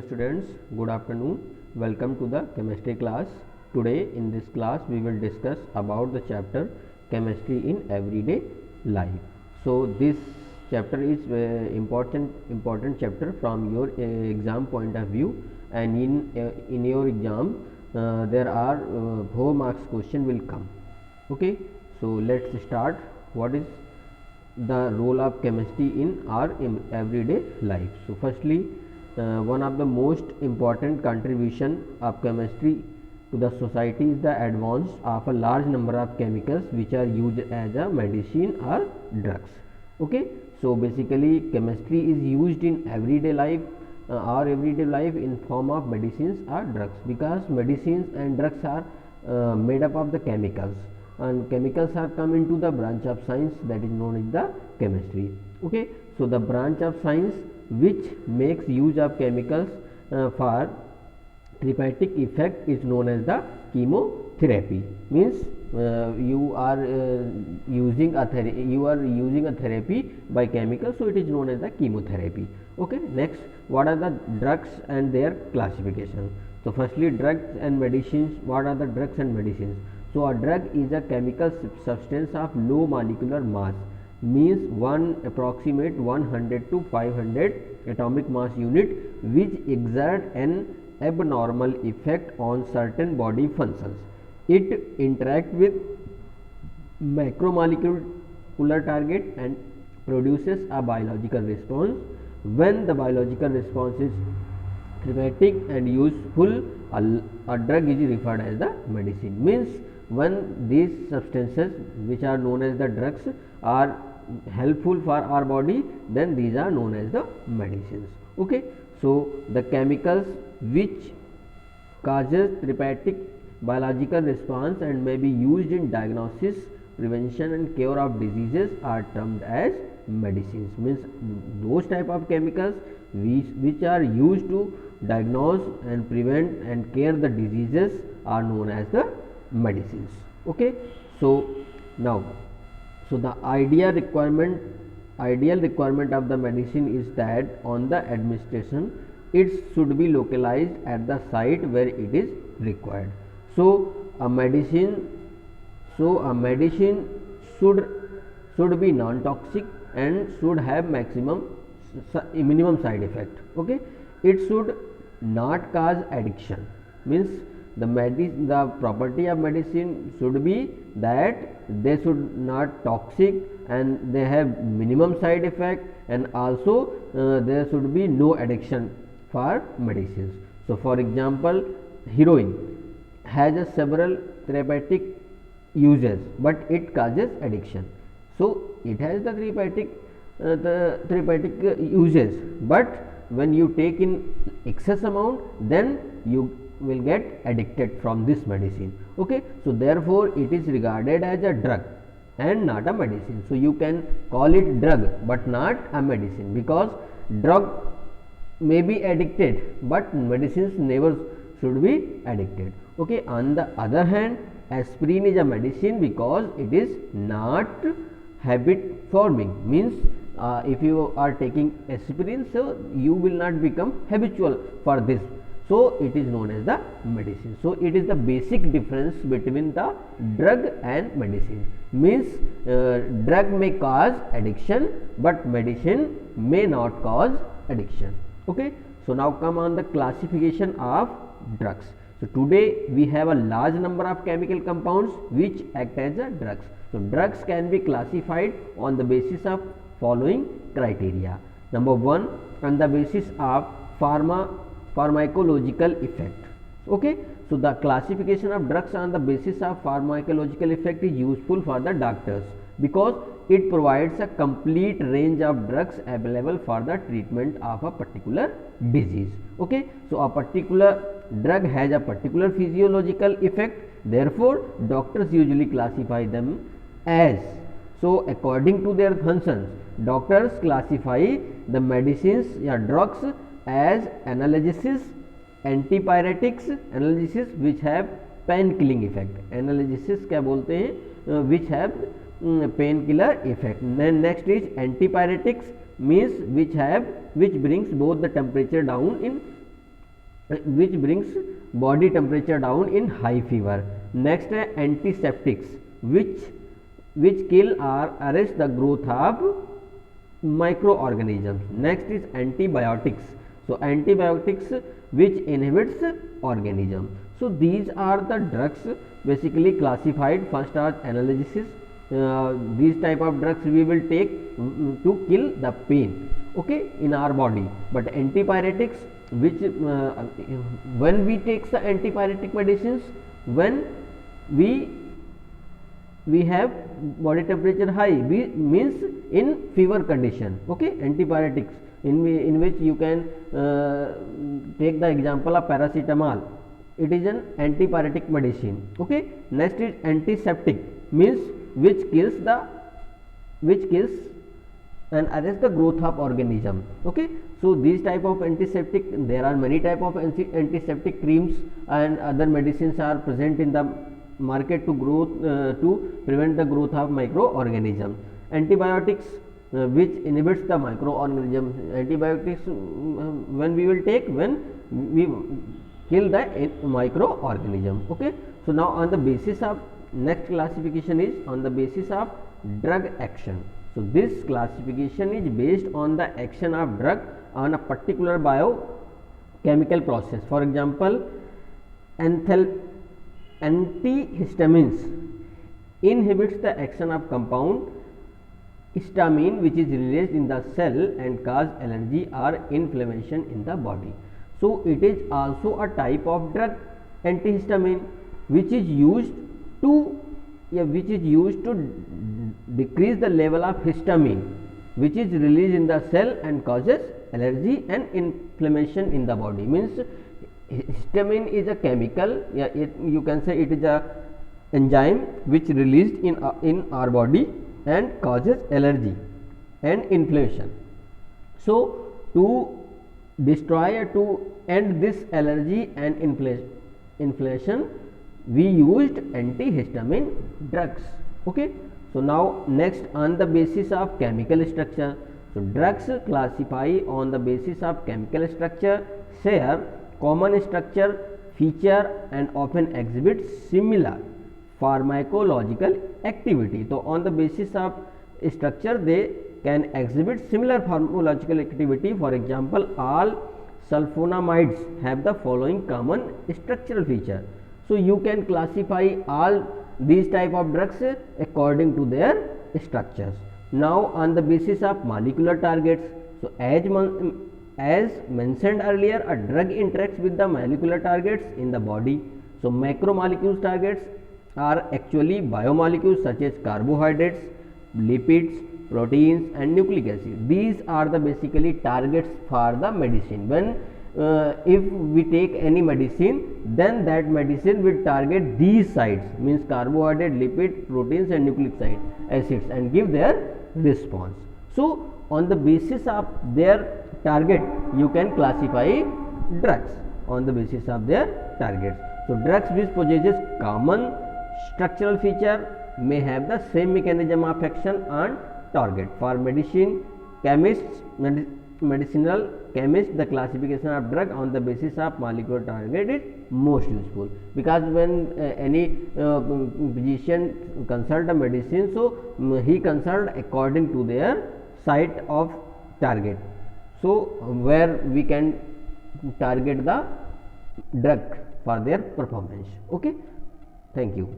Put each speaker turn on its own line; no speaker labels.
Students, good afternoon. Welcome to the chemistry class. Today in this class we will discuss about the chapter chemistry in everyday life. So this chapter is important chapter from your exam point of view, and in your exam there are 4 marks question will come. Okay, so let's start. What is the role of chemistry in our everyday life? So firstly, one of the most important contribution of chemistry to the society is the advance of a large number of chemicals which are used as a medicine or drugs. Okay, so basically chemistry is used in everyday life, our everyday life in form of medicines or drugs, because medicines and drugs are made up of the chemicals, and chemicals are come into the branch of science that is known as the chemistry. Okay, so the branch of science which makes use of chemicals for therapeutic effect is known as the chemotherapy. Means you are using a therapy by chemicals, so it is known as the chemotherapy. Okay, next, what are the drugs and their classification? So firstly, drugs and medicines. What are the drugs and medicines? So a drug is a chemical substance of low molecular mass, means approximate 100 to 500 atomic mass unit, which exert an abnormal effect on certain body functions. It interact with macromolecular target and produces a biological response. When the biological response is therapeutic and useful, a drug is referred as the medicine. Means when these substances which are known as the drugs are helpful for our body, then these are known as the medicines. Okay, so the chemicals which causes therapeutic biological response and may be used in diagnosis, prevention and cure of diseases are termed as medicines. Means those type of chemicals which are used to diagnose and prevent and care the diseases are known as the medicines. Okay, so now, so the ideal requirement of the medicine is that on the administration it should be localized at the site where it is required. So a medicine should be non-toxic and should have minimum side effect. Okay, it should not cause addiction. Means the property of medicine should be that they should not toxic and they have minimum side effect, and also there should be no addiction for medicines. So for example, heroin has a several therapeutic uses, but it causes addiction. So it has the therapeutic uses, but when you take in excess amount, then you will get addicted from this medicine. Okay, so therefore it is regarded as a drug and not a medicine. So you can call it drug but not a medicine, because drug may be addicted but medicines never should be addicted. Okay, on the other hand, aspirin is a medicine because it is not habit forming. Means if you are taking aspirin, so you will not become habitual for this, so it is known as the medicine. So it is the basic difference between the drug and medicine. Means drug may cause addiction but medicine may not cause addiction. Okay, so now come on the classification of drugs. So today we have a large number of chemical compounds which act as a drugs. So drugs can be classified on the basis of following criteria. Number 1, on the basis of pharmacological effect. Okay, so the classification of drugs on the basis of pharmacological effect is useful for the doctors, because it provides a complete range of drugs available for the treatment of a particular disease. Okay, so a particular drug has a particular physiological effect, therefore doctors usually classify them as, so according to their functions, doctors classify the medicines or drugs as analgesics, antipyretics, analgesics which have pain killing effect. Analgesics क्या बोलते हैं, which have pain killer effect. Then next is antipyretics, means which brings both the temperature down in which brings body temperature down in high fever. Next है antiseptics, which kill or arrest the growth of microorganisms. Next is antibiotics. So antibiotics which inhibits organism. So these are the drugs basically classified first as analgesics. These type of drugs we will take to kill the pain, okay, in our body. But antipyretics, which when we take the antipyretic medicines, when we have body temperature high, we means in fever condition, okay. Antipyretics in which you can take the example of paracetamol, it is an antipyretic medicine, okay. Next is antiseptic, means which kills and arrest the growth of organism, okay. So these type of antiseptic, there are many type of antiseptic creams and other medicines are present in the market to prevent the growth of microorganisms. Antibiotics which inhibits the microorganism. Antibiotics when we will take when we kill the microorganism, okay. So now on the basis of next classification is on the basis of drug action. So this classification is based on the action of drug on a particular biochemical process. For example, antihistamines inhibits the action of compound histamine, which is released in the cell and cause allergy or inflammation in the body. So it is also a type of drug, antihistamine, which is used to decrease the level of histamine, which is released in the cell and causes allergy and inflammation in the body. Means histamine is a chemical, you can say it is a enzyme which released in our body and causes allergy and inflammation. So to destroy or to end this allergy and inflammation, we used antihistamine drugs, okay. So now next on the basis of chemical structure. So drugs classify on the basis of chemical structure, share common structure, feature and often exhibit similar pharmacological activity. So on the basis of structure they can exhibit similar pharmacological activity. For example, all sulfonamides have the following common structural feature. So you can classify all these type of drugs according to their structures. Now on the basis of molecular targets. So as mentioned earlier, a drug interacts with the molecular targets in the body. So macromolecules targets are actually biomolecules such as carbohydrates, lipids, proteins and nucleic acid. These are the basically targets for the medicine. When if we take any medicine, then that medicine will target these sites, means carbohydrate, lipid, proteins and nucleic acids, and give their response. So on the basis of their target you can classify drugs on the basis of their targets. So drugs which possesses common structural feature may have the same mechanism of action on target. For medicinal chemists, the classification of drug on the basis of molecular target is most useful, because when any physician consult a medicine, so he consult according to their site of target, so where we can target the drug for their performance, okay. Thank you.